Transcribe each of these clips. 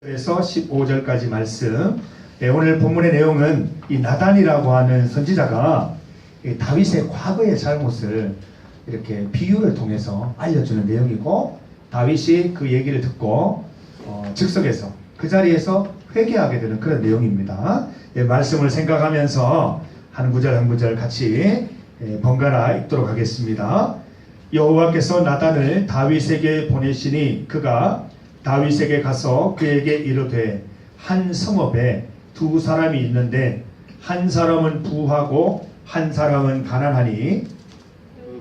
에서 15절까지 말씀. 오늘 본문의 내용은 이 나단이라고 하는 선지자가 다윗의 과거의 잘못을 이렇게 비유를 통해서 알려주는 내용이고, 다윗이 그 얘기를 듣고 즉석에서 그 자리에서 회개하게 되는 그런 내용입니다. 말씀을 생각하면서 한 구절 한 구절 같이 번갈아 읽도록 하겠습니다. 여호와께서 나단을 다윗에게 보내시니 그가 다윗에게 가서 그에게 이르되, 한 성읍에 두 사람이 있는데 한 사람은 부하고 한 사람은 가난하니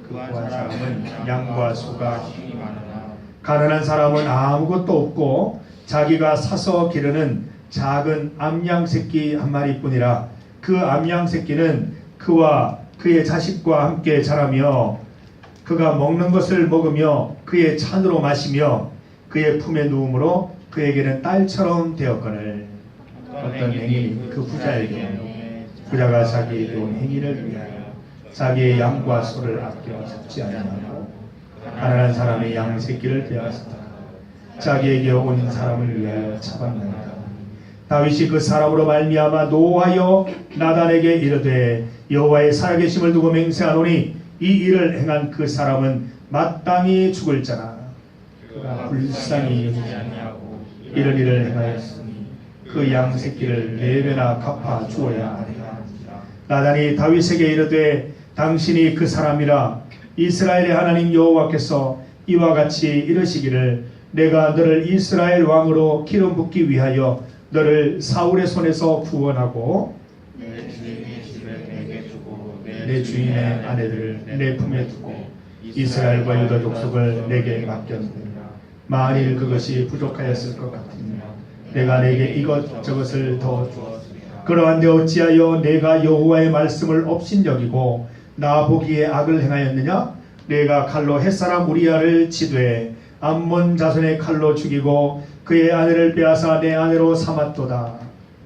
그 한 사람은 양과 소가 힘이 많으나 가난한 사람은 아무것도 없고 자기가 사서 기르는 작은 암양 새끼 한 마리뿐이라. 그 암양 새끼는 그와 그의 자식과 함께 자라며 그가 먹는 것을 먹으며 그의 찬으로 마시며 그의 품에 누움으로 그에게는 딸처럼 되었거늘. 어떤 행인이 그 부자에게 부자가 자기에게 온 행인을 위하여 자기의 양과 소를 아껴 잡지 아니하고 가난한 사람의 양 새끼를 빼앗았다. 자기에게 온 사람을 위하여 잡았나이다. 다윗이 그 사람으로 말미암아 노하여 나단에게 이르되, 여호와의 살아계심을 두고 맹세하노니 이 일을 행한 그 사람은 마땅히 죽을 자라. 그가 불쌍히 여기지 아니하고 이런 일을 행하였으니 그 양 새끼를 4배나 갚아 주어야 하리라. 나단이 다윗에게 이르되, 당신이 그 사람이라. 이스라엘의 하나님 여호와께서 이와 같이 이르시기를, 내가 너를 이스라엘 왕으로 기름 붓기 위하여 너를 사울의 손에서 구원하고 내 주인의 집을 내게 주고 내 주인의 아내들을 내 품에 두고 이스라엘과 유다 족속을 내게 맡겼느니라. 만일 그것이 부족하였을 것 같으면 내가 내게 이것저것을 더 주었으리라. 그러한데 어찌하여 내가 여호와의 말씀을 업신여기고 나 보기에 악을 행하였느냐? 내가 칼로 햇사람 우리아를 치되 암몬 자손의 칼로 죽이고 그의 아내를 빼앗아 내 아내로 삼았도다.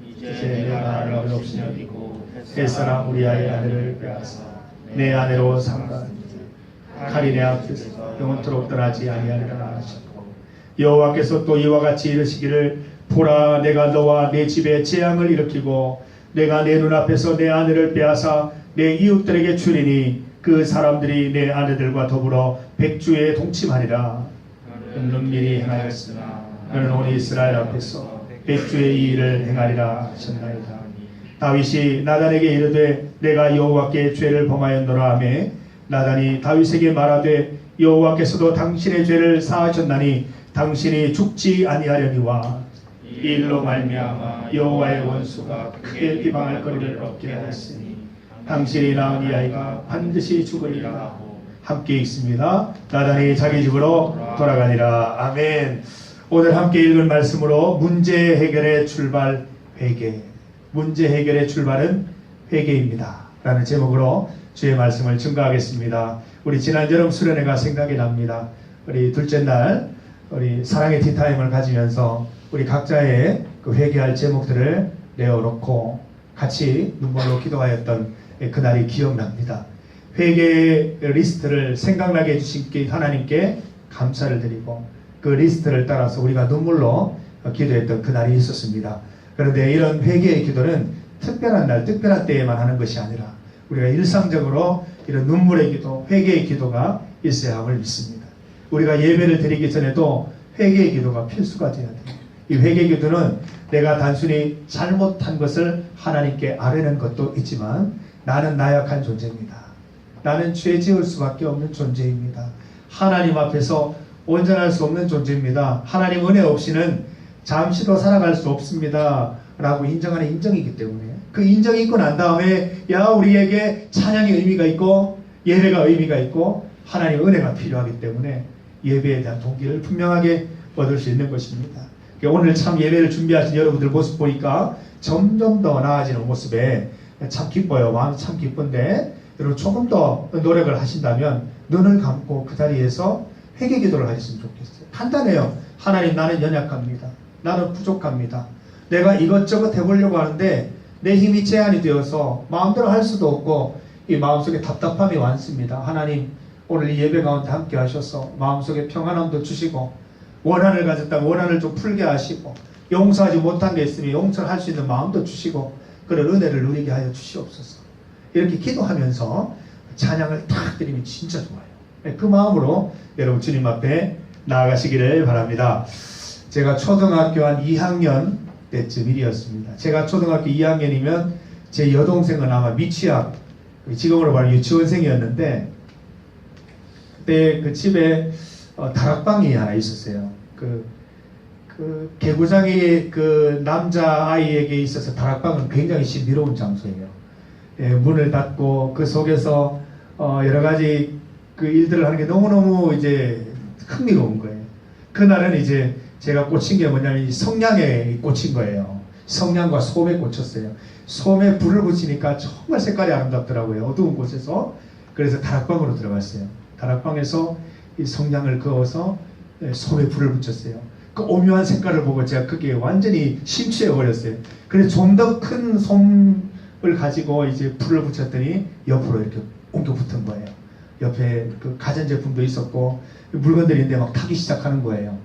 이제 내가 악을 업신여기고 햇사람 우리아의 아내를 빼앗아 내 아내로 삼가 칼이 내 앞에서 영원토록 떠나지 아니하리라 하셨고, 여호와께서 또 이와 같이 이르시기를, 보라, 내가 너와 내 집에 재앙을 일으키고 내가 내 눈앞에서 내 아내를 빼앗아 내 이웃들에게 주리니 그 사람들이 내 아내들과 더불어 백주에 동침하리라. 너는 은밀히 행하였으나 너는 온 이스라엘 앞에서 백주의 이 일을 행하리라 하셨나이다. 다윗이 나단에게 이르되, 내가 여호와께 죄를 범하였노라 하며, 나단이 다윗에게 말하되, 여호와께서도 당신의 죄를 사하셨나니 당신이 죽지 아니하려니와 이 일로 말미암아 여호와의 원수가 크게 비방할 거리를 얻게 하였으니 당신이 낳은 이 아이가 반드시 죽으리라 하고. 함께 읽습니다. 나단이 자기 집으로 돌아가니라. 아멘. 오늘 함께 읽은 말씀으로 문제 해결의 출발, 회개. 문제 해결의 출발은 회개입니다 라는 제목으로 주의 말씀을 증거하겠습니다. 우리 지난 여름 수련회가 생각이 납니다. 우리 둘째 날 우리 사랑의 티타임을 가지면서 우리 각자의 그 회개할 제목들을 내어놓고 같이 눈물로 기도하였던 그날이 기억납니다. 회개 리스트를 생각나게 해주신 하나님께 감사를 드리고 그 리스트를 따라서 우리가 눈물로 기도했던 그날이 있었습니다. 그런데 이런 회개의 기도는 특별한 날, 특별한 때에만 하는 것이 아니라 우리가 일상적으로 이런 눈물의 기도, 회개의 기도가 있어야 함을 믿습니다. 우리가 예배를 드리기 전에도 회개의 기도가 필수가 되어야 돼요. 이 회개의 기도는 내가 단순히 잘못한 것을 하나님께 아뢰는 것도 있지만, 나는 나약한 존재입니다. 나는 죄 지을 수밖에 없는 존재입니다. 하나님 앞에서 온전할 수 없는 존재입니다. 하나님 은혜 없이는 잠시도 살아갈 수 없습니다 라고 인정하는 인정이기 때문에, 그 인정이 있고 난 다음에 우리에게 찬양의 의미가 있고 예배가 의미가 있고 하나님의 은혜가 필요하기 때문에 예배에 대한 동기를 분명하게 얻을 수 있는 것입니다. 오늘 참 예배를 준비하신 여러분들 모습 보니까 점점 더 나아지는 모습에 참 기뻐요. 마음이 참 기쁜데, 여러분 조금 더 노력을 하신다면 눈을 감고 그 자리에서 회개 기도를 하셨으면 좋겠어요. 간단해요. 하나님, 나는 연약합니다. 나는 부족합니다. 내가 이것저것 해보려고 하는데 내 힘이 제한이 되어서 마음대로 할 수도 없고 이 마음속에 답답함이 많습니다. 하나님, 오늘 이 예배 가운데 함께 하셔서 마음속에 평안함도 주시고 원한을 가졌다면 원한을 좀 풀게 하시고 용서하지 못한 게 있으면 용서를 할 수 있는 마음도 주시고 그런 은혜를 누리게 하여 주시옵소서. 이렇게 기도하면서 찬양을 탁 드리면 진짜 좋아요. 그 마음으로 여러분 주님 앞에 나아가시기를 바랍니다. 제가 초등학교 한 2학년 때쯤 일이었습니다. 제가 초등학교 2학년이면 제 여동생은 아마 미취학, 지금으로 말하면 유치원생이었는데 그때 그 집에 다락방이 하나 있었어요. 그 개구장이 그 남자아이에게 있어서 다락방은 굉장히 신비로운 장소예요. 예, 문을 닫고 그 속에서 여러 가지 그 일들을 하는 게 너무너무 이제 흥미로운 거예요. 그날은 이제 제가 꽂힌 게 뭐냐면 이 성냥에 꽂힌 거예요. 성냥과 솜에 꽂혔어요. 솜에 불을 붙이니까 정말 색깔이 아름답더라고요. 어두운 곳에서. 그래서 다락방으로 들어갔어요. 다락방에서 이 성냥을 그어서 솜에 불을 붙였어요. 그 오묘한 색깔을 보고 제가 그게 완전히 심취해 버렸어요. 그래서 좀 더 큰 솜을 가지고 이제 불을 붙였더니 옆으로 이렇게 옮겨 붙은 거예요. 옆에 그 가전제품도 있었고 물건들이 있는데 막 타기 시작하는 거예요.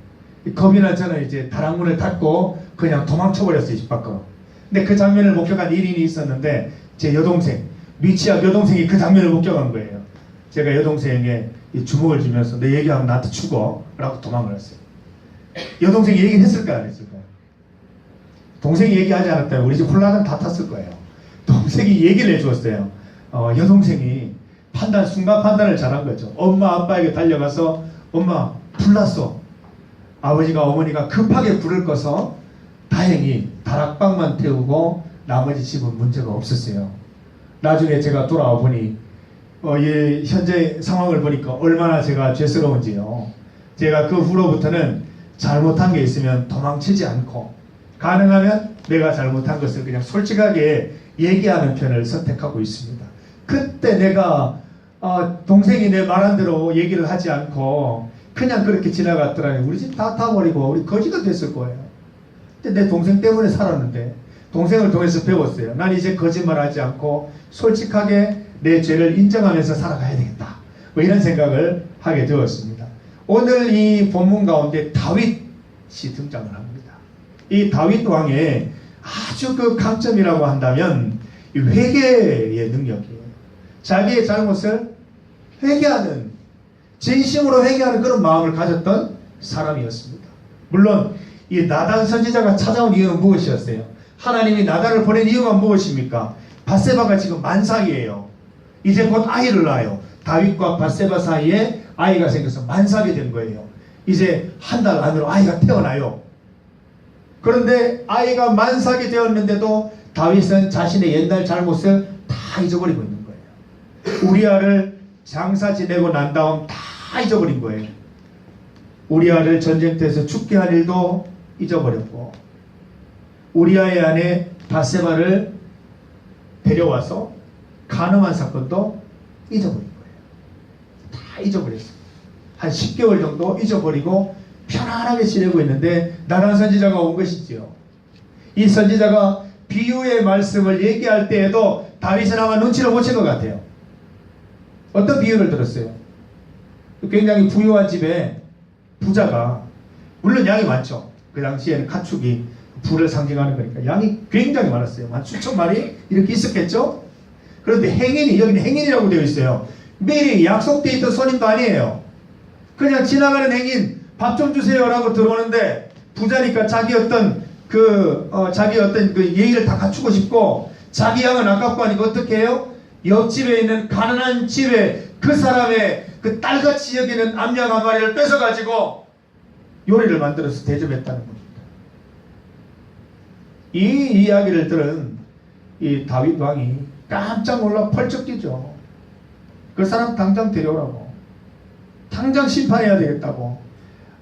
겁이 나서는 이제 다락문을 닫고 그냥 도망쳐 버렸어요, 집 밖으로. 근데 그 장면을 목격한 1인이 있었는데 제 여동생, 미취학 여동생이 그 장면을 목격한 거예요. 제가 여동생에게 이 주먹을 주면서 너 얘기하면 나한테 죽어 라고 도망을 했어요. 여동생이 얘기는 했을까요, 안 했을까요? 동생이 얘기하지 않았다면 우리 집 홀라당 다 탔을 거예요. 동생이 얘기를 해주었어요. 여동생이 순간 판단을 잘한 거죠. 엄마 아빠에게 달려가서 엄마 불났어. 아버지가 어머니가 급하게 불을 꺼서 다행히 다락방만 태우고 나머지 집은 문제가 없었어요. 나중에 제가 돌아와 보니 현재 상황을 보니까 얼마나 제가 죄스러운지요. 제가 그 후로부터는 잘못한 게 있으면 도망치지 않고 가능하면 내가 잘못한 것을 그냥 솔직하게 얘기하는 편을 선택하고 있습니다. 그때 내가 동생이 내 말한 대로 얘기를 하지 않고 그냥 그렇게 지나갔더라니 우리 집 다 타버리고 우리 거지가 됐을 거예요. 근데 내 동생 때문에 살았는데 동생을 통해서 배웠어요. 난 이제 거짓말하지 않고 솔직하게 내 죄를 인정하면서 살아가야 되겠다. 뭐 이런 생각을 하게 되었습니다. 오늘 이 본문 가운데 다윗이 등장을 합니다. 이 다윗 왕의 아주 그 강점이라고 한다면 이 회개의 능력이에요. 자기의 잘못을 회개하는, 진심으로 회개하는 그런 마음을 가졌던 사람이었습니다. 물론 이 나단 선지자가 찾아온 이유는 무엇이었어요? 하나님이 나단을 보낸 이유가 무엇입니까? 밧세바가 지금 만삭이에요. 이제 곧 아이를 낳아요. 다윗과 밧세바 사이에 아이가 생겨서 만삭이 된 거예요. 이제 한 달 안으로 아이가 태어나요. 그런데 아이가 만삭이 되었는데도 다윗은 자신의 옛날 잘못을 다 잊어버리고 있는 거예요. 우리아를 장사 지내고 난 다음 다 잊어버린 거예요. 우리아를 전쟁터에서 죽게 한 일도 잊어버렸고 우리아의 아내 밧세바를 데려와서 간음한 사건도 잊어버린 거예요. 다 잊어버렸어요. 한 10개월 정도 잊어버리고 편안하게 지내고 있는데 나단 선지자가 온 것이지요. 이 선지자가 비유의 말씀을 얘기할 때에도 다윗은 아마 눈치를 못 챈 것 같아요. 어떤 비유를 들었어요? 굉장히 부유한 집에 부자가, 물론 양이 많죠. 그 당시에는 가축이 부를 상징하는 거니까 양이 굉장히 많았어요. 한 수천 마리 이렇게 있었겠죠. 그런데 행인이, 여기는 행인이라고 되어 있어요. 미리 약속되어 있던 손님도 아니에요. 그냥 지나가는 행인, 밥 좀 주세요 라고 들어오는데 부자니까 자기 어떤 그 예의를 다 갖추고 싶고 자기 양은 아깝고 하니까 어떻게 해요? 옆집에 있는 가난한 집에 그 사람의 그 딸같이 여기는 암양 한 마리를 뺏어가지고 요리를 만들어서 대접했다는 겁니다. 이 이야기를 들은 이 다윗 왕이 깜짝 놀라 펄쩍 뛰죠. 그 사람 당장 데려오라고. 당장 심판해야 되겠다고.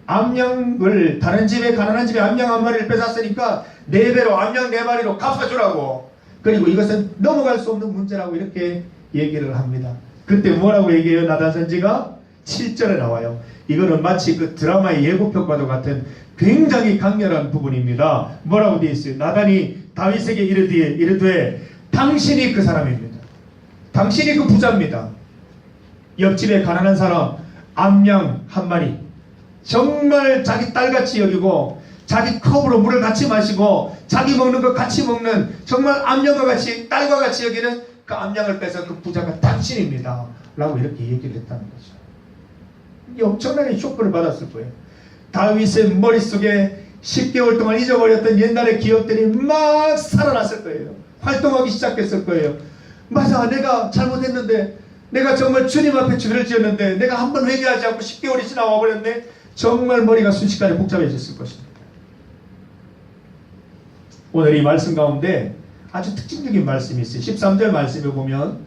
암양을, 다른 집에, 가난한 집에 암양 한 마리를 뺏었으니까 4배로 암양 4마리로 갚아주라고. 그리고 이것은 넘어갈 수 없는 문제라고 이렇게 얘기를 합니다. 그때 뭐라고 얘기해요? 나단 선지가 7절에 나와요. 이거는 마치 그 드라마의 예고편과도 같은 굉장히 강렬한 부분입니다. 뭐라고 되어 있어요? 나단이 다윗에게 이르되 당신이 그 사람입니다. 당신이 그 부자입니다. 옆집에 가난한 사람 암양 한 마리 정말 자기 딸같이 여기고 자기 컵으로 물을 같이 마시고 자기 먹는 것 같이 먹는 정말 암양과 같이 딸과 같이 여기는 그 암양을 빼서 그 부자가 당신입니다 라고 이렇게 얘기를 했다는 거죠. 이게 엄청나게 쇼크를 받았을 거예요. 다윗의 머릿속에 10개월 동안 잊어버렸던 옛날의 기억들이 막 살아났을 거예요. 활동하기 시작했을 거예요. 맞아, 내가 잘못했는데, 내가 정말 주님 앞에 죄를 지었는데 내가 한 번 회개하지 않고 10개월이 지나와 버렸네. 정말 머리가 순식간에 복잡해졌을 것입니다. 오늘 이 말씀 가운데 아주 특징적인 말씀이 있어요. 13절 말씀에 보면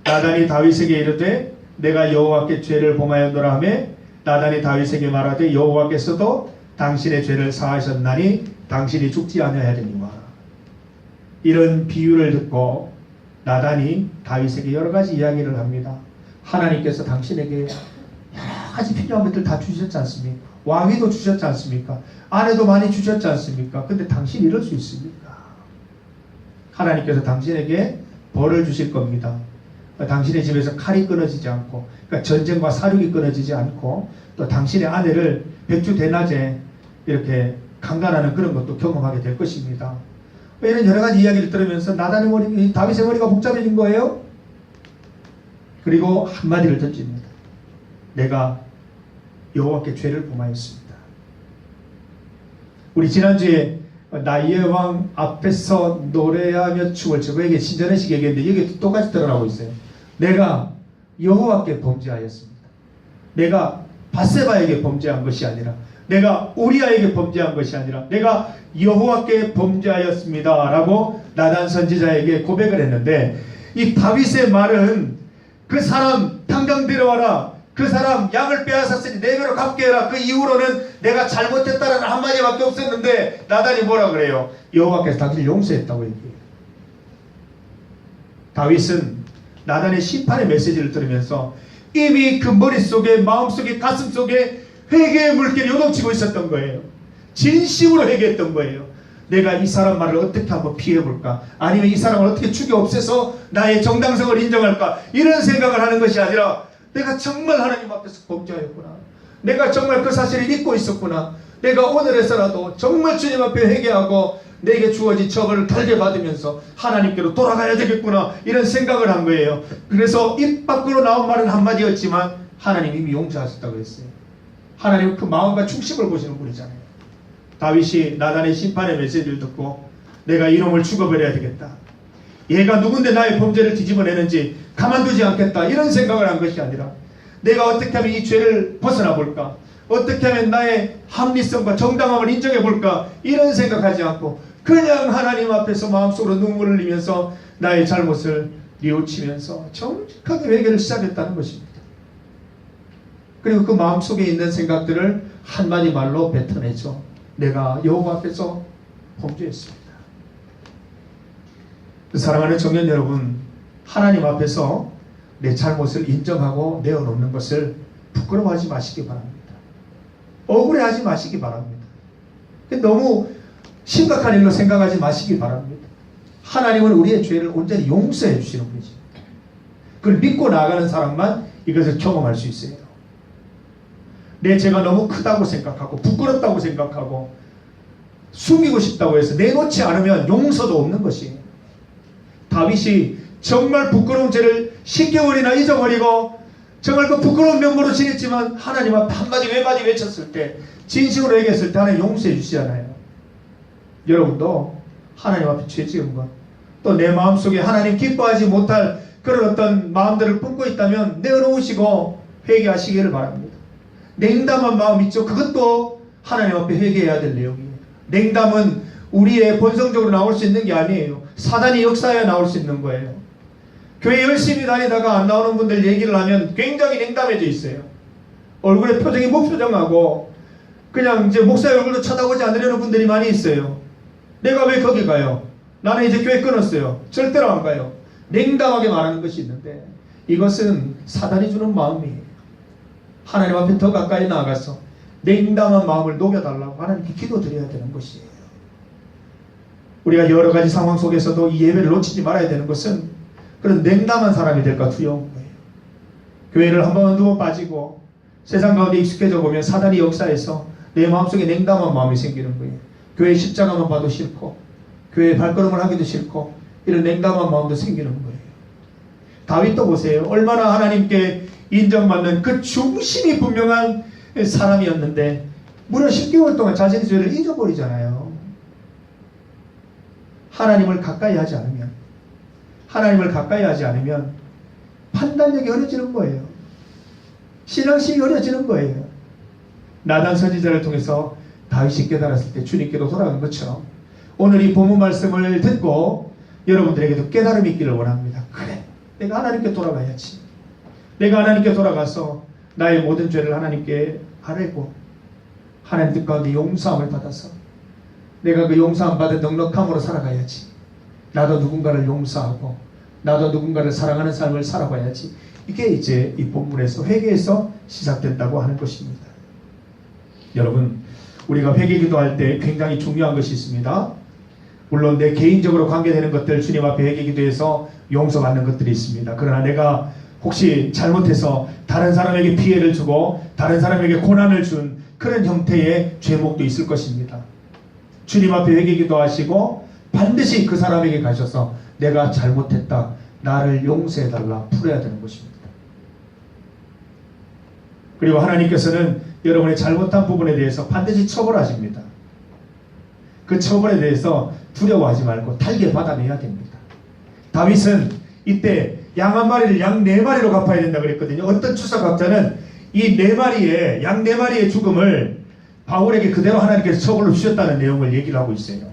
나단이 다윗에게 이르되 내가 여호와께 죄를 범하였노라 하매 나단이 다윗에게 말하되 여호와께서도 당신의 죄를 사하셨나니 당신이 죽지 아니하리니와. 이런 비유를 듣고 나단이 다윗에게 여러 가지 이야기를 합니다. 하나님께서 당신에게 여러 가지 필요한 것들 다 주셨지 않습니까? 왕위도 주셨지 않습니까? 아내도 많이 주셨지 않습니까? 근데 당신이 이럴 수 있습니까? 하나님께서 당신에게 벌을 주실 겁니다. 당신의 집에서 칼이 끊어지지 않고, 그러니까 전쟁과 사륙이 끊어지지 않고, 또 당신의 아내를 백주 대낮에 이렇게 강간하는 그런 것도 경험하게 될 것입니다. 이런 여러 가지 이야기를 들으면서 나단의 머리, 다윗의 머리가 복잡해진 거예요. 그리고 한마디를 던집니다. 내가 여호와께 죄를 범하였습니다. 우리 지난주에 나의 왕 앞에서 노래하며 춤을 추고 이게 신전의식 얘기했는데 여기 똑같이 드러나고 있어요. 내가 여호와께 범죄하였습니다. 내가 밧세바에게 범죄한 것이 아니라, 내가 우리아에게 범죄한 것이 아니라 내가 여호와께 범죄하였습니다 라고 나단 선지자에게 고백을 했는데, 이 다윗의 말은 그 사람 당장 데려와라, 그 사람 양을 빼앗았으니 네 배로 갚게 해라, 그 이후로는 내가 잘못했다라는 한마디밖에 없었는데 나단이 뭐라 그래요? 여호와께서 당신을 용서했다고 얘기해요. 다윗은 나단의 심판의 메시지를 들으면서 이미 그 머릿속에, 마음속에, 가슴속에 회개의 물결이 요동치고 있었던 거예요. 진심으로 회개했던 거예요. 내가 이 사람 말을 어떻게 한번 피해볼까? 아니면 이 사람을 어떻게 죽여 없애서 나의 정당성을 인정할까? 이런 생각을 하는 것이 아니라 내가 정말 하나님 앞에서 범죄하였구나. 내가 정말 그 사실을 잊고 있었구나. 내가 오늘에서라도 정말 주님 앞에 회개하고 내게 주어진 처벌을 달게 받으면서 하나님께로 돌아가야 되겠구나. 이런 생각을 한 거예요. 그래서 입 밖으로 나온 말은 한마디였지만 하나님 이미 용서하셨다고 했어요. 하나님은 그 마음과 중심을 보시는 분이잖아요. 다윗이 나단의 심판의 메시지를 듣고 내가 이놈을 죽어버려야 되겠다. 얘가 누군데 나의 범죄를 뒤집어내는지 가만두지 않겠다. 이런 생각을 한 것이 아니라 내가 어떻게 하면 이 죄를 벗어나 볼까? 어떻게 하면 나의 합리성과 정당함을 인정해 볼까? 이런 생각하지 않고 그냥 하나님 앞에서 마음속으로 눈물을 흘리면서 나의 잘못을 뉘우치면서 정직하게 회개를 시작했다는 것입니다. 그리고 그 마음속에 있는 생각들을 한마디 말로 뱉어내죠. 내가 여호와 앞에서 범죄했습니다. 사랑하는 청년 여러분, 하나님 앞에서 내 잘못을 인정하고 내어놓는 것을 부끄러워하지 마시기 바랍니다. 억울해하지 마시기 바랍니다. 너무 심각한 일로 생각하지 마시기 바랍니다. 하나님은 우리의 죄를 온전히 용서해 주시는 분이십니다. 그걸 믿고 나아가는 사람만 이것을 경험할 수 있어요. 내 죄가 너무 크다고 생각하고 부끄럽다고 생각하고 숨기고 싶다고 해서 내놓지 않으면 용서도 없는 것이에요. 다윗이 정말 부끄러운 죄를 10개월이나 잊어버리고 정말 그 부끄러운 면모로 지냈지만 하나님 앞에 한마디 외마디 외쳤을 때, 진심으로 얘기했을 때 하나님 용서해 주시잖아요. 여러분도 하나님 앞에 죄 지은 것, 또 내 마음속에 하나님 기뻐하지 못할 그런 어떤 마음들을 품고 있다면 내어놓으시고 회개하시기를 바랍니다. 냉담한 마음 있죠? 그것도 하나님 앞에 회개해야 될 내용이에요. 냉담은 우리의 본성적으로 나올 수 있는 게 아니에요. 사단이 역사해야 나올 수 있는 거예요. 교회 열심히 다니다가 안 나오는 분들 얘기를 하면 굉장히 냉담해져 있어요. 얼굴에 표정이 무표정하고 그냥 이제 목사의 얼굴도 쳐다보지 않으려는 분들이 많이 있어요. 내가 왜 거기 가요? 나는 이제 교회 끊었어요. 절대로 안 가요. 냉담하게 말하는 것이 있는데 이것은 사단이 주는 마음이에요. 하나님 앞에 더 가까이 나아가서 냉담한 마음을 녹여달라고 하나님께 기도드려야 되는 것이에요. 우리가 여러 가지 상황 속에서도 이 예배를 놓치지 말아야 되는 것은 그런 냉담한 사람이 될까 두려운 거예요. 교회를 한 번 두번 빠지고 세상 가운데 익숙해져 보면 사단이 역사해서 내 마음속에 냉담한 마음이 생기는 거예요. 교회 십자가만 봐도 싫고 교회 발걸음을 하기도 싫고 이런 냉담한 마음도 생기는 거예요. 다윗도 보세요. 얼마나 하나님께 인정받는 그 중심이 분명한 사람이었는데 무려 10개월 동안 자신의 죄를 잊어버리잖아요. 하나님을 가까이 하지 않으면 판단력이 어려지는 거예요. 신앙심이 어려지는 거예요. 나단 선지자를 통해서 다윗이 깨달았을 때 주님께로 돌아간 것처럼 오늘 이 본문 말씀을 듣고 여러분들에게도 깨달음이 있기를 원합니다. 그래, 내가 하나님께 돌아가야지. 내가 하나님께 돌아가서 나의 모든 죄를 하나님께 아뢰고 하나님 뜻 가운데 용서함을 받아서 내가 그 용서함 받은 넉넉함으로 살아가야지. 나도 누군가를 용서하고 나도 누군가를 사랑하는 삶을 살아봐야지. 이게 이제 이 본문에서 회개에서 시작된다고 하는 것입니다. 여러분, 우리가 회개 기도할 때 굉장히 중요한 것이 있습니다. 물론 내 개인적으로 관계되는 것들 주님 앞에 회개 기도해서 용서받는 것들이 있습니다. 그러나 내가 혹시 잘못해서 다른 사람에게 피해를 주고 다른 사람에게 고난을 준 그런 형태의 죄목도 있을 것입니다. 주님 앞에 회개 기도하시고 반드시 그 사람에게 가셔서 내가 잘못했다, 나를 용서해달라 풀어야 되는 것입니다. 그리고 하나님께서는 여러분의 잘못한 부분에 대해서 반드시 처벌하십니다. 그 처벌에 대해서 두려워하지 말고 달게 받아내야 됩니다. 다윗은 이때 양 한 마리를 양 네 마리로 갚아야 된다고 그랬거든요. 어떤 추석학자는 이 네 마리의 양 네 마리의 죽음을 바울에게 그대로 하나님께서 처벌로 주셨다는 내용을 얘기를 하고 있어요.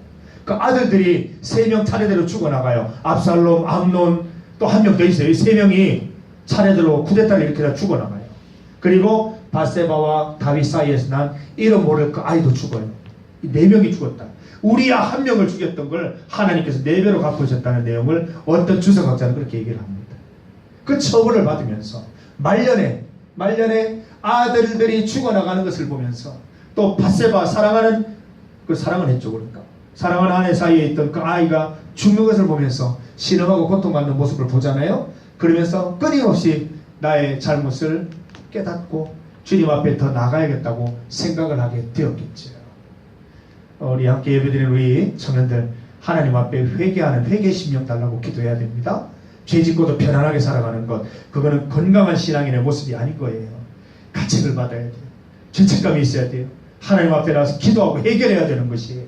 그 아들들이 3명 차례대로 죽어나가요. 압살롬, 암논, 또 한 명 더 있어요. 이 3명이 차례대로 쿠데타를 일으키다 죽어나가요. 그리고 바세바와 다윗 사이에서 난 이름 모를 그 아이도 죽어요. 이 4명이 죽었다. 우리야 1명을 죽였던 걸 하나님께서 4배로 갚으셨다는 내용을 어떤 주석학자는 그렇게 얘기를 합니다. 그 처벌을 받으면서 말년에 아들들이 죽어나가는 것을 보면서 또 바세바 사랑하는 그 사랑은 했죠. 그러니까 사랑하는 아내 사이에 있던 그 아이가 죽는 것을 보면서 신음하고 고통받는 모습을 보잖아요. 그러면서 끊임없이 나의 잘못을 깨닫고 주님 앞에 더 나가야겠다고 생각을 하게 되었겠죠. 우리 함께 예배드리는 우리 청년들, 하나님 앞에 회개하는 회개 심령 달라고 기도해야 됩니다. 죄 짓고도 편안하게 살아가는 것, 그거는 건강한 신앙인의 모습이 아닐 거예요. 가책을 받아야 돼요. 죄책감이 있어야 돼요. 하나님 앞에 나와서 기도하고 해결해야 되는 것이에요.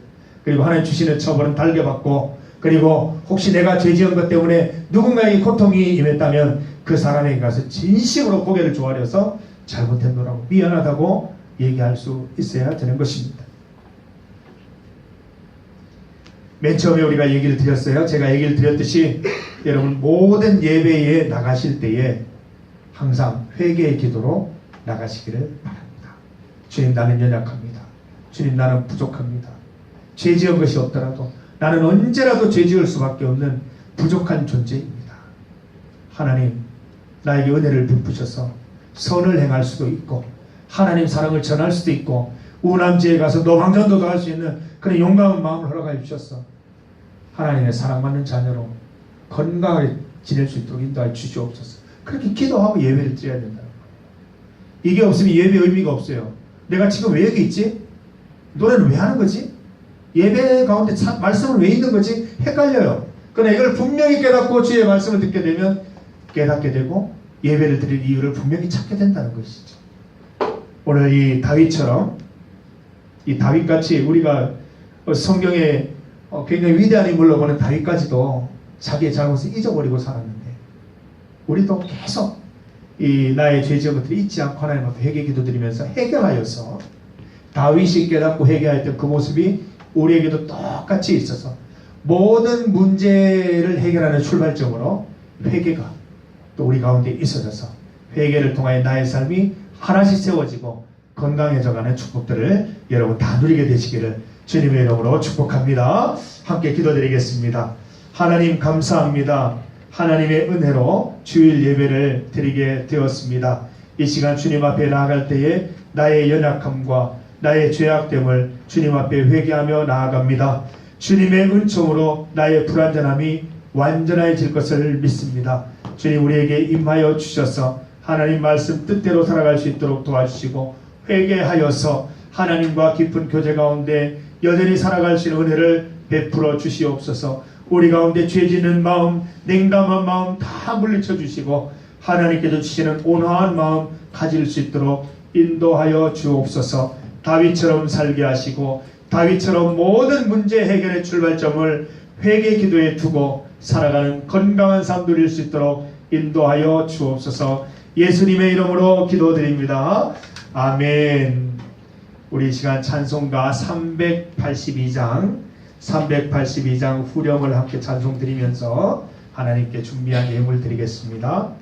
그리고 하나님 주시는 처벌은 달게 받고, 그리고 혹시 내가 죄 지은 것 때문에 누군가에게 고통이 임했다면 그 사람에게 가서 진심으로 고개를 조아려서 잘못했노라고 미안하다고 얘기할 수 있어야 되는 것입니다. 맨 처음에 우리가 얘기를 드렸어요. 제가 얘기를 드렸듯이 여러분 모든 예배에 나가실 때에 항상 회개의 기도로 나가시기를 바랍니다. 주님, 나는 연약합니다. 주님, 나는 부족합니다. 죄 지은 것이 없더라도 나는 언제라도 죄 지을 수밖에 없는 부족한 존재입니다. 하나님, 나에게 은혜를 베푸셔서 선을 행할 수도 있고 하나님 사랑을 전할 수도 있고 우남지에 가서 노방전도도 할 수 있는 그런 용감한 마음을 허락하여 주셔서 하나님의 사랑받는 자녀로 건강하게 지낼 수 있도록 인도하여 주시옵소서. 그렇게 기도하고 예배를 드려야 된다는 거예요. 이게 없으면 예배 의미가 없어요. 내가 지금 왜 여기 있지? 노래는 왜 하는 거지? 예배 가운데 말씀은 왜 있는 거지? 헷갈려요. 그러나 이걸 분명히 깨닫고 주의 말씀을 듣게 되면 깨닫게 되고 예배를 드릴 이유를 분명히 찾게 된다는 것이죠. 오늘 이 다윗처럼, 이 다윗같이 우리가 성경에 굉장히 위대한 인물로 보는 다윗까지도 자기의 잘못을 잊어버리고 살았는데 우리도 계속 이 나의 죄 지은 것들을 잊지 않고 하나님 앞에 회개 기도드리면서 해결하여서 다윗이 깨닫고 회개하였던 그 모습이 우리에게도 똑같이 있어서 모든 문제를 해결하는 출발점으로 회개가 또 우리 가운데 있어져서 회개를 통하여 나의 삶이 하나씩 세워지고 건강해져가는 축복들을 여러분 다 누리게 되시기를 주님의 이름으로 축복합니다. 함께 기도드리겠습니다. 하나님 감사합니다. 하나님의 은혜로 주일 예배를 드리게 되었습니다. 이 시간 주님 앞에 나아갈 때에 나의 연약함과 나의 죄악됨을 주님 앞에 회개하며 나아갑니다. 주님의 은총으로 나의 불완전함이 완전해질 것을 믿습니다. 주님, 우리에게 임하여 주셔서 하나님 말씀 뜻대로 살아갈 수 있도록 도와주시고 회개하여서 하나님과 깊은 교제 가운데 여전히 살아갈 수 있는 은혜를 베풀어 주시옵소서. 우리 가운데 죄 짓는 마음, 냉담한 마음 다 물리쳐 주시고 하나님께서 주시는 온화한 마음 가질 수 있도록 인도하여 주옵소서. 다윗처럼 살게 하시고 다윗처럼 모든 문제 해결의 출발점을 회개 기도에 두고 살아가는 건강한 삶 누릴 수 있도록 인도하여 주옵소서. 예수님의 이름으로 기도드립니다. 아멘. 우리 이 시간 찬송가 382장 후렴을 함께 찬송 드리면서 하나님께 준비한 예물 드리겠습니다.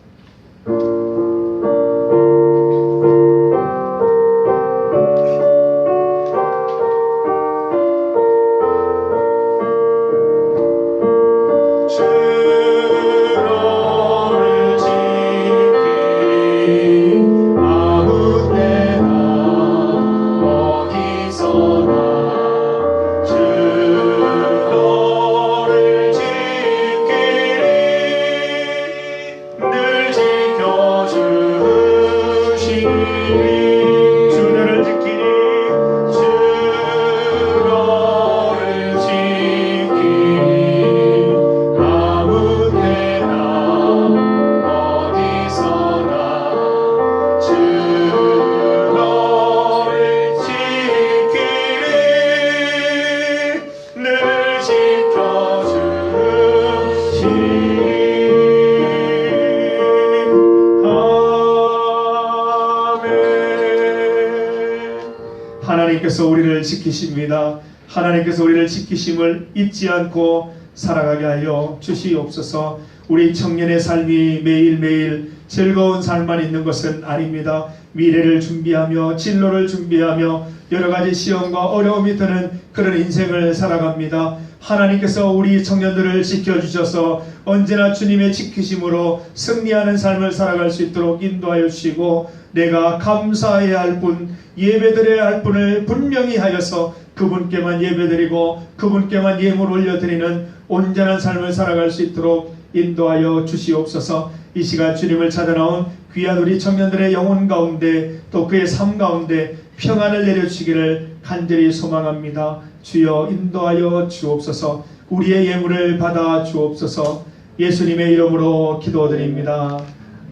하나님께서 우리를 지키십니다. 하나님께서 우리를 지키심을 잊지 않고 살아가게 하여 주시옵소서. 우리 청년의 삶이 매일매일 즐거운 삶만 있는 것은 아닙니다. 미래를 준비하며 진로를 준비하며 여러가지 시험과 어려움이 드는 그런 인생을 살아갑니다. 하나님께서 우리 청년들을 지켜주셔서 언제나 주님의 지키심으로 승리하는 삶을 살아갈 수 있도록 인도하여 주시고 내가 감사해야 할 분, 예배드려야 할 분을 분명히 하여서 그분께만 예배드리고 그분께만 예물 올려드리는 온전한 삶을 살아갈 수 있도록 인도하여 주시옵소서. 이 시간 주님을 찾아 나온 귀한 우리 청년들의 영혼 가운데 또 그의 삶 가운데 평안을 내려주시기를 간절히 소망합니다. 주여 인도하여 주옵소서. 우리의 예물을 받아 주옵소서. 예수님의 이름으로 기도드립니다.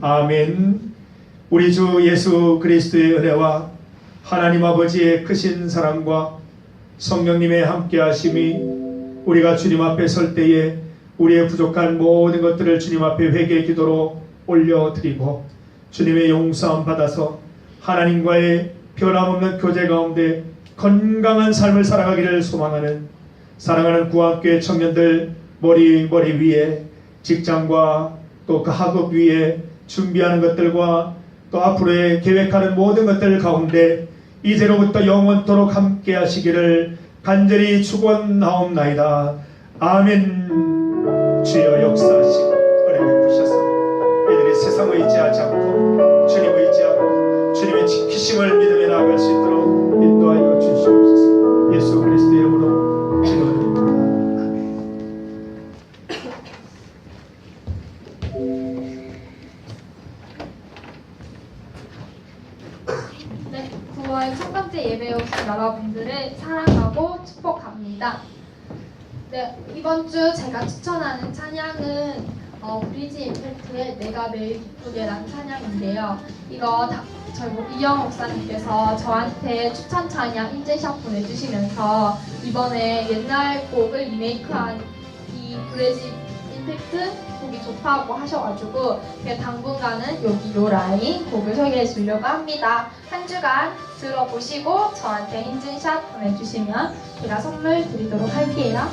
아멘. 우리 주 예수 그리스도의 은혜와 하나님 아버지의 크신 사랑과 성령님의 함께 하심이 우리가 주님 앞에 설 때에 우리의 부족한 모든 것들을 주님 앞에 회개 기도로 올려드리고 주님의 용서함 받아서 하나님과의 변함없는 교제 가운데 건강한 삶을 살아가기를 소망하는 사랑하는 구원교회 청년들 머리 위에 직장과 또 그 학업 위에 준비하는 것들과 또 앞으로의 계획하는 모든 것들 가운데 이제로부터 영원토록 함께 하시기를 간절히 축원하옵나이다. 아멘. 주여 역사하시고 은혜 베푸셔서 이들이 세상을 의지하지 않고 주님을 의지하고 주님의 지키심을 믿음에 나아갈 수 있도록 인도하여 주시옵소서. 예수 그리스도의 이름으로 기도드립니다. 네, 9월 첫 번째 예배에 오신 여러분들을 사랑하고 축복합니다. 네, 이번 주 제가 추천하는 찬양은 브리지 임팩트의 내가 매일 기쁘게라는 찬양인데요. 이거 저희 이영 목사님께서 저한테 추천 찬양 인증샷 보내주시면서 이번에 옛날 곡을 리메이크한 이 브리지 임팩트 곡이 좋다고 하셔가지고 당분간은 여기 요 라인 곡을 소개해 주려고 합니다. 한 주간 들어보시고 저한테 인증샷 보내주시면 제가 선물 드리도록 할게요.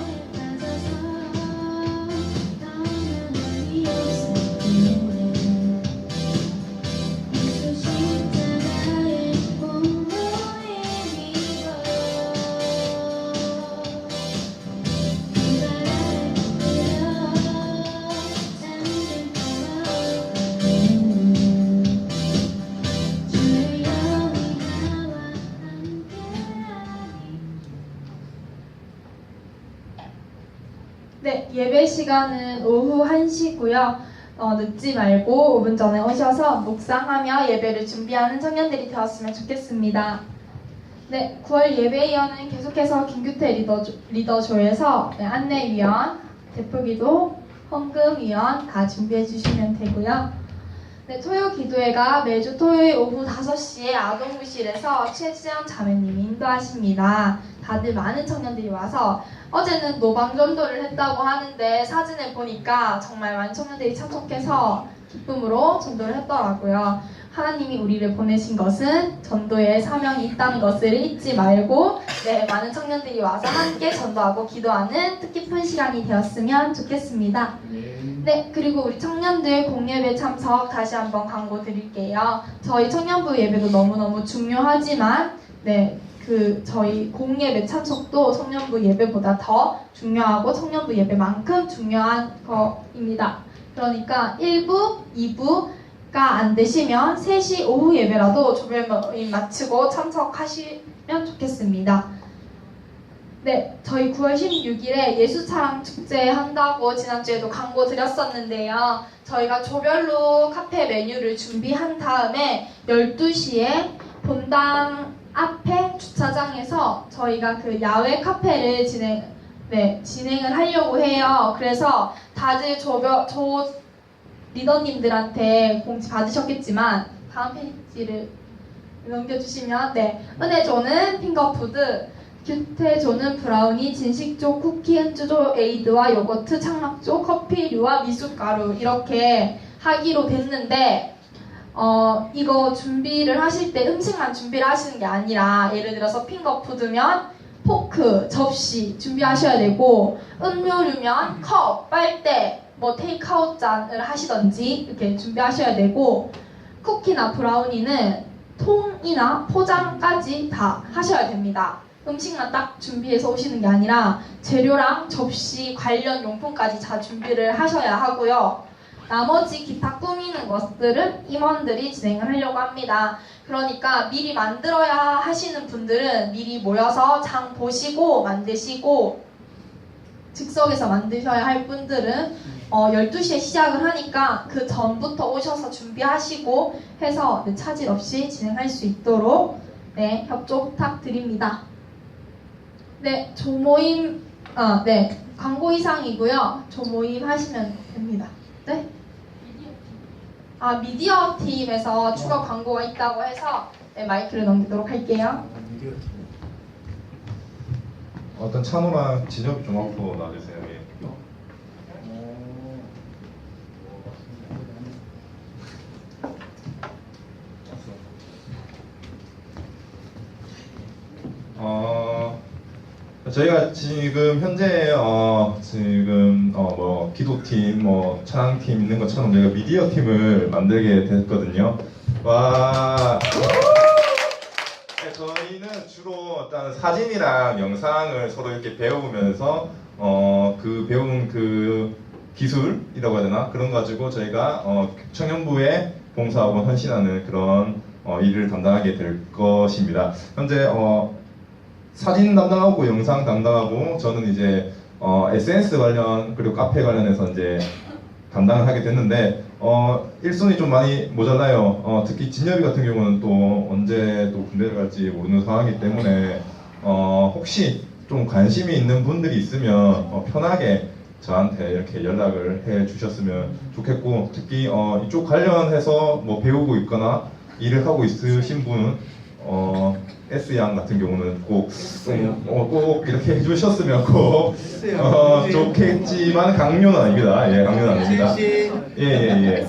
네, 예배 시간은 오후 1시고요. 늦지 말고 5분 전에 오셔서 묵상하며 예배를 준비하는 청년들이 되었으면 좋겠습니다. 네, 9월 예배위원은 계속해서 김규태 리더조에서 네, 안내위원, 대표기도, 헌금위원 다 준비해 주시면 되고요. 네, 토요 기도회가 매주 토요일 오후 5시에 아동부실에서 최지연 자매님이 인도하십니다. 다들 많은 청년들이 와서 어제는 노방전도를 했다고 하는데 사진을 보니까 정말 많은 청년들이 참석해서 기쁨으로 전도를 했더라고요. 하나님이 우리를 보내신 것은 전도의 사명이 있다는 것을 잊지 말고 네, 많은 청년들이 와서 함께 전도하고 기도하는 뜻깊은 시간이 되었으면 좋겠습니다. 네, 그리고 우리 청년들 공예배 참석 다시 한번 광고 드릴게요. 저희 청년부 예배도 너무너무 중요하지만 네, 저희 공예배 참석도 청년부 예배보다 더 중요하고 청년부 예배만큼 중요한 거입니다. 그러니까 1부, 2부가 안 되시면 3시 오후 예배라도 조별 모임 마치고 참석하시면 좋겠습니다. 네, 저희 9월 16일에 예수차랑 축제 한다고 지난주에도 광고 드렸었는데요. 저희가 조별로 카페 메뉴를 준비한 다음에 12시에 본당 앞에 주차장에서 저희가 그 야외 카페를 진행을 하려고 해요. 그래서 다들 리더님들한테 공지 받으셨겠지만 다음 페이지를 넘겨주시면 네, 은혜조는 핑거푸드, 규태조는 브라우니, 진식조, 쿠키, 현주조, 에이드와 요거트, 창락조, 커피류와 미숫가루 이렇게 하기로 됐는데 이거 준비를 하실 때 음식만 준비를 하시는 게 아니라 예를 들어서 핑거푸드면 포크, 접시 준비하셔야 되고 음료류면 컵, 빨대, 뭐 테이크아웃 잔을 하시던지 이렇게 준비하셔야 되고 쿠키나 브라우니는 통이나 포장까지 다 하셔야 됩니다. 음식만 딱 준비해서 오시는 게 아니라 재료랑 접시 관련 용품까지 다 준비를 하셔야 하고요. 나머지 기타 꾸미는 것들은 임원들이 진행을 하려고 합니다. 그러니까 미리 만들어야 하시는 분들은 미리 모여서 장 보시고 만드시고 즉석에서 만드셔야 할 분들은 12시에 시작을 하니까 그 전부터 오셔서 준비하시고 해서 차질 없이 진행할 수 있도록 네, 협조 부탁드립니다. 네, 조모임 네, 광고 이상이고요. 조모임 하시면 됩니다. 네. 미디어 팀에서 추가 광고가 있다고 해서 네, 마이크를 넘기도록 할게요. 어떤 찬호랑 진혁이 좀 앞으로 놔주세요. 예. 저희가 지금 현재 기도팀, 찬양팀 있는 것처럼 저희가 미디어 팀을 만들게 됐거든요. 와. 네, 저희는 주로 일단 사진이랑 영상을 서로 이렇게 배우면서 그 배운 그 기술이라고 해야 되나 그런 거 가지고 저희가 청년부에 봉사하고 헌신하는 그런 일을 담당하게 될 것입니다. 현재 사진 담당하고 영상 담당하고 저는 이제 SNS 관련 그리고 카페 관련해서 이제 담당을 하게 됐는데 일손이 좀 많이 모자라요. 특히 진엽이 같은 경우는 또 언제 또 군대를 갈지 모르는 상황이기 때문에 혹시 좀 관심이 있는 분들이 있으면 편하게 저한테 이렇게 연락을 해 주셨으면 좋겠고 특히 이쪽 관련해서 뭐 배우고 있거나 일을 하고 있으신 분은 S양 같은 경우는 꼭 이렇게 해주셨으면 꼭 좋겠지만 강요는 아닙니다. 예, 강요는 아닙니다. 예.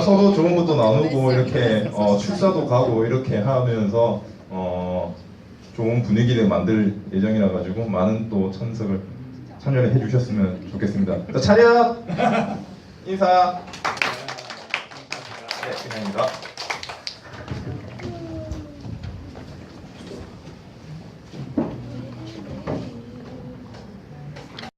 서로 좋은 것도 나누고 이렇게 출사도 가고 이렇게 하면서 좋은 분위기를 만들 예정이라 가지고 많은 또 참여를 해주셨으면 좋겠습니다. 자, 차렷 인사. 네, 그냥입니다.